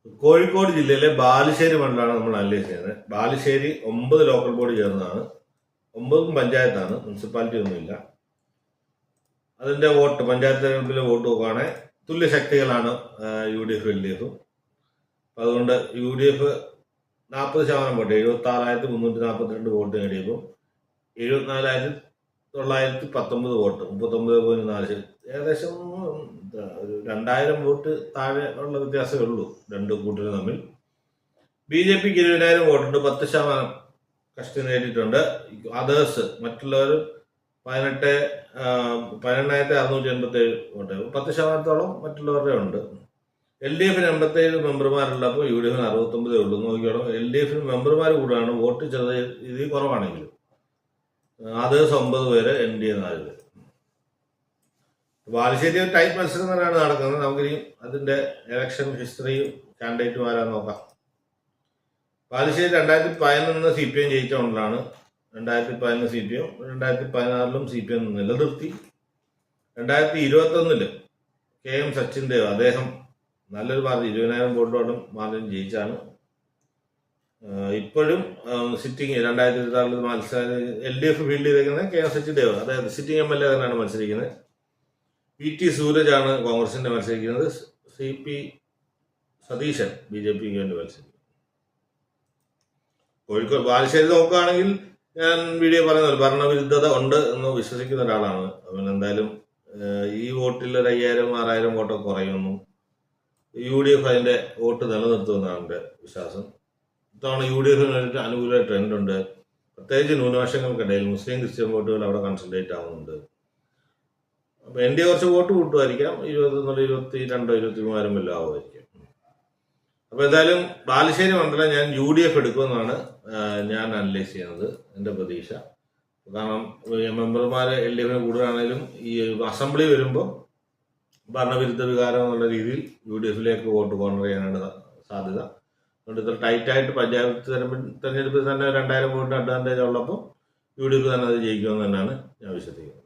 കോഴിക്കോട് ജില്ലയിലെ ബാലുശ്ശേരി മണ്ഡലമാണ് നമ്മൾ അനലൈസ് ചെയ്യുന്നത്. ബാലുശ്ശേരി 9 ലോക്കൽ ബോഡി ചേർന്നതാണ്. 9 പഞ്ചായത്താണ്, മുനിസിപ്പാലിറ്റി ഒന്നുമില്ല. അതിന്റെ വോട്ട്, പഞ്ചായത്ത് തെരഞ്ഞെടുപ്പിലെ വോട്ട് നോക്കുകയാണെങ്കിൽ തുല്യ ശക്തികളാണ് UDF LDF. അതുകൊണ്ട് UDF 40% വോട്ട്, 76,342 വോട്ട് നേടിയപ്പോൾ 74,919 വോട്ട്, 39.4, ഏകദേശം ഒരു 2000 വോട്ട് താഴെ ഉള്ള വ്യത്യാസമേ ഉള്ളൂ രണ്ട് കൂട്ടരും തമ്മിൽ. BJPക്ക് 20,000 വോട്ടുണ്ട്, 10% കഷ്ടി നേടിയിട്ടുണ്ട്. അതേഴ്സ് മറ്റുള്ളവർ 18,687 വോട്ട്, 10% മറ്റുള്ളവരുടെ ഉണ്ട്. LDFന് 87 മെമ്പർമാരുള്ളപ്പോൾ UDFന് 69 ഉള്ളൂ. നോക്കിയോളാം, LDFന് മെമ്പർമാർ കൂടാണ്, വോട്ട് ചെറിയ ഇതിൽ കുറവാണെങ്കിലും. അതേഴ്സ് 9 പേര്, NDA 4 പേര്. ബാലുശ്ശേരി ഒരു ടൈപ്പ് മത്സരം തന്നെയാണ് നടക്കുന്നത്. നമുക്കിനി അതിന്റെ ഇലക്ഷൻ ഹിസ്റ്ററിയും കാൻഡിഡേറ്റും ആരാന്ന് നോക്കാം. ബാലുശ്ശേരി 2011 CPM ജയിച്ചുകൊണ്ടാണ്. 2011 CPM, 2016 CPM നിലനിർത്തി. 2021 KM സച്ചിൻ ദേവ്, അദ്ദേഹം നല്ലൊരു മാർജിൻ, 20,000 വോട്ടോടും മാർജിൻ ജയിച്ചാണ്. ഇപ്പോഴും സിറ്റിംഗ് 2026 മത്സരം LDF ഫീൽഡ് ചെയ്തേക്കുന്നത് KM സച്ചിൻ ദേവ്, അതായത് സിറ്റിംഗ് MLA തന്നെയാണ് മത്സരിക്കുന്നത്. PT സൂരജാണ് കോൺഗ്രസിന്റെ മത്സരിക്കുന്നത്. CP സതീശൻ BJPക്ക് വേണ്ടി മത്സരിക്കും. കോഴിക്കോട് ബാലുശ്ശേരി നോക്കുകയാണെങ്കിൽ ഞാൻ വീഡിയോ പറയുന്നത് ഭരണവിരുദ്ധത ഉണ്ട് എന്ന് വിശ്വസിക്കുന്ന ഒരാളാണ്. അവൻ എന്തായാലും ഈ വോട്ടിൽ ഒരു 5,000-6,000 വോട്ടൊക്കെ കുറയുന്നു. UDF അതിന്റെ വോട്ട് നിലനിർത്തുമെന്നാണ് എൻ്റെ വിശ്വാസം. ഇത്തവണ UDFന് വേണ്ടിയിട്ട് അനുകൂല ട്രെൻഡ് ഉണ്ട്. പ്രത്യേകിച്ച് ന്യൂനപക്ഷങ്ങൾക്കിടയിൽ മുസ്ലിം ക്രിസ്ത്യൻ വോട്ടുകൾ അവിടെ കൺസെൻട്രേറ്റ് ആവുന്നുണ്ട്. അപ്പൊ NDA കുറച്ച് വോട്ട് കൂട്ടുമായിരിക്കാം, 22,000-23,000 വല്ലതും ആവുമായിരിക്കും. അപ്പൊ എന്തായാലും ബാലുശ്ശേരി മണ്ഡലം ഞാൻ UDF എടുക്കുമെന്നാണ് ഞാൻ അനലൈസ് ചെയ്യുന്നത്, എൻ്റെ പ്രതീക്ഷ. കാരണം മെമ്പർമാരെ LDFന് കൂടുതലാണെങ്കിലും ഈ അസംബ്ലി വരുമ്പോൾ ഭരണവിരുദ്ധ വികാരം എന്നുള്ള രീതിയിൽ UDFിലേക്ക് വോട്ട് കോർണർ ചെയ്യാനാണ് സാധ്യത. അതുകൊണ്ട് ഇത്ര ടൈറ്റായിട്ട് പഞ്ചായത്ത് തെരഞ്ഞെടുപ്പിൽ തന്നെ 2,000 വോട്ടിന് അഡ്വാൻറ്റേജ് ഉള്ളപ്പോൾ UDF തന്നെ അത് ജയിക്കുമെന്ന് തന്നെയാണ് ഞാൻ വിശ്വസിക്കുന്നത്.